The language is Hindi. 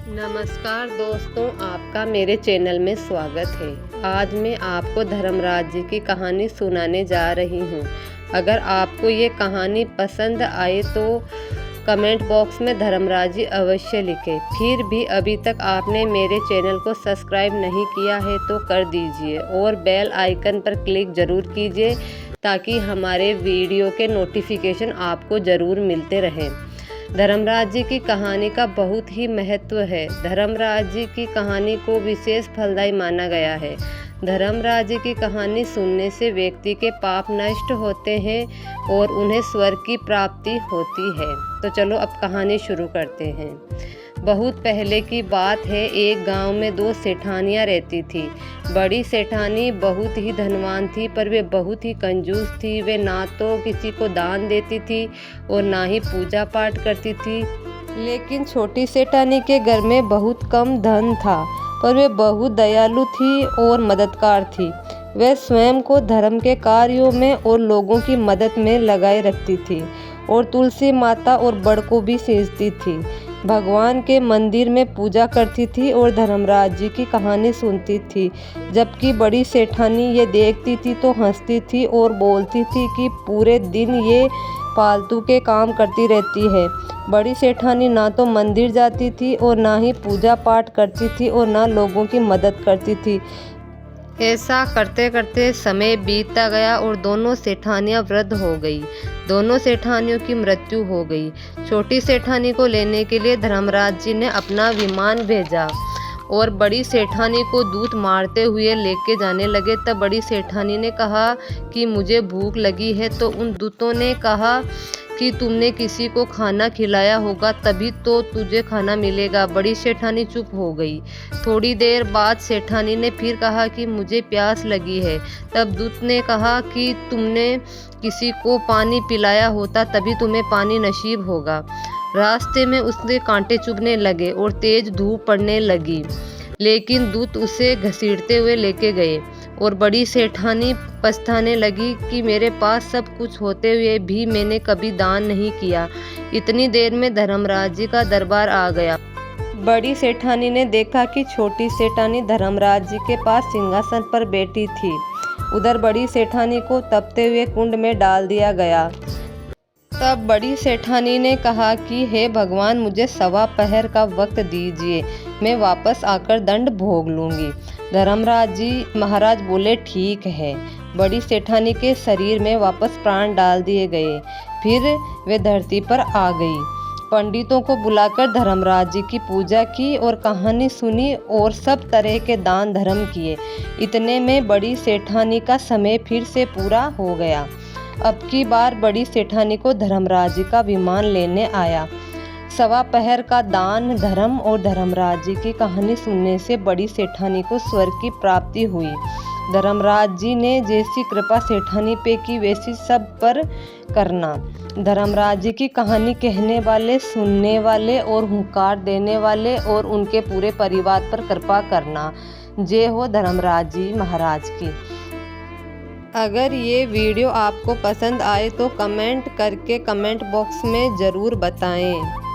नमस्कार दोस्तों, आपका मेरे चैनल में स्वागत है। आज मैं आपको धर्मराज जी की कहानी सुनाने जा रही हूँ। अगर आपको ये कहानी पसंद आए तो कमेंट बॉक्स में धर्मराज जी अवश्य लिखें। फिर भी अभी तक आपने मेरे चैनल को सब्सक्राइब नहीं किया है तो कर दीजिए और बेल आइकन पर क्लिक ज़रूर कीजिए ताकि हमारे वीडियो के नोटिफिकेशन आपको ज़रूर मिलते रहें। धर्मराज जी की कहानी का बहुत ही महत्व है। धर्मराज जी की कहानी को विशेष फलदायी माना गया है। धर्मराज जी की कहानी सुनने से व्यक्ति के पाप नष्ट होते हैं और उन्हें स्वर्ग की प्राप्ति होती है। तो चलो अब कहानी शुरू करते हैं। बहुत पहले की बात है, एक गांव में दो सेठानियां रहती थी। बड़ी सेठानी बहुत ही धनवान थी पर वे बहुत ही कंजूस थी। वे ना तो किसी को दान देती थी और ना ही पूजा पाठ करती थी। लेकिन छोटी सेठानी के घर में बहुत कम धन था पर वे बहुत दयालु थी और मददगार थी। वे स्वयं को धर्म के कार्यों में और लोगों की मदद में लगाए रखती थी और तुलसी माता और बड़ को भी सींचती थी। भगवान के मंदिर में पूजा करती थी और धर्मराज जी की कहानी सुनती थी। जबकि बड़ी सेठानी ये देखती थी तो हंसती थी और बोलती थी कि पूरे दिन ये फालतू के काम करती रहती है। बड़ी सेठानी ना तो मंदिर जाती थी और ना ही पूजा पाठ करती थी और ना लोगों की मदद करती थी। ऐसा करते करते समय बीतता गया और दोनों सेठानियां वृद्ध हो गई। दोनों सेठानियों की मृत्यु हो गई। छोटी सेठानी को लेने के लिए धर्मराज जी ने अपना विमान भेजा और बड़ी सेठानी को दूत मारते हुए लेके जाने लगे। तब बड़ी सेठानी ने कहा कि मुझे भूख लगी है, तो उन दूतों ने कहा कि तुमने किसी को खाना खिलाया होगा तभी तो तुझे खाना मिलेगा। बड़ी सेठानी चुप हो गई। थोड़ी देर बाद सेठानी ने फिर कहा कि मुझे प्यास लगी है। तब दूत ने कहा कि तुमने किसी को पानी पिलाया होता तभी तुम्हें पानी नसीब होगा। रास्ते में उसके कांटे चुभने लगे और तेज धूप पड़ने लगी, लेकिन दूत उसे घसीटते हुए लेके गए और बड़ी सेठानी पछताने लगी कि मेरे पास सब कुछ होते हुए भी मैंने कभी दान नहीं किया। इतनी देर में धर्मराज जी का दरबार आ गया। बड़ी सेठानी ने देखा कि छोटी सेठानी धर्मराज जी के पास सिंहासन पर बैठी थी। उधर बड़ी सेठानी को तपते हुए कुंड में डाल दिया गया। तब बड़ी सेठानी ने कहा कि हे भगवान, मुझे सवा पहर का वक्त दीजिए, मैं वापस आकर दंड भोग लूँगी। धर्मराज जी महाराज बोले ठीक है। बड़ी सेठानी के शरीर में वापस प्राण डाल दिए गए। फिर वे धरती पर आ गई। पंडितों को बुलाकर धर्मराज जी की पूजा की और कहानी सुनी और सब तरह के दान धर्म किए। इतने में बड़ी सेठानी का समय फिर से पूरा हो गया। अब की बार बड़ी सेठानी को धर्मराज जी का विमान लेने आया। सवा पहर का दान धर्म और धर्मराज जी की कहानी सुनने से बड़ी सेठानी को स्वर्ग की प्राप्ति हुई। धर्मराज जी ने जैसी कृपा सेठानी पे की वैसी सब पर करना। धर्मराज जी की कहानी कहने वाले, सुनने वाले और हुंकार देने वाले और उनके पूरे परिवार पर कृपा करना। जय हो धर्मराज जी महाराज की। अगर ये वीडियो आपको पसंद आए तो कमेंट करके कमेंट बॉक्स में ज़रूर बताएं।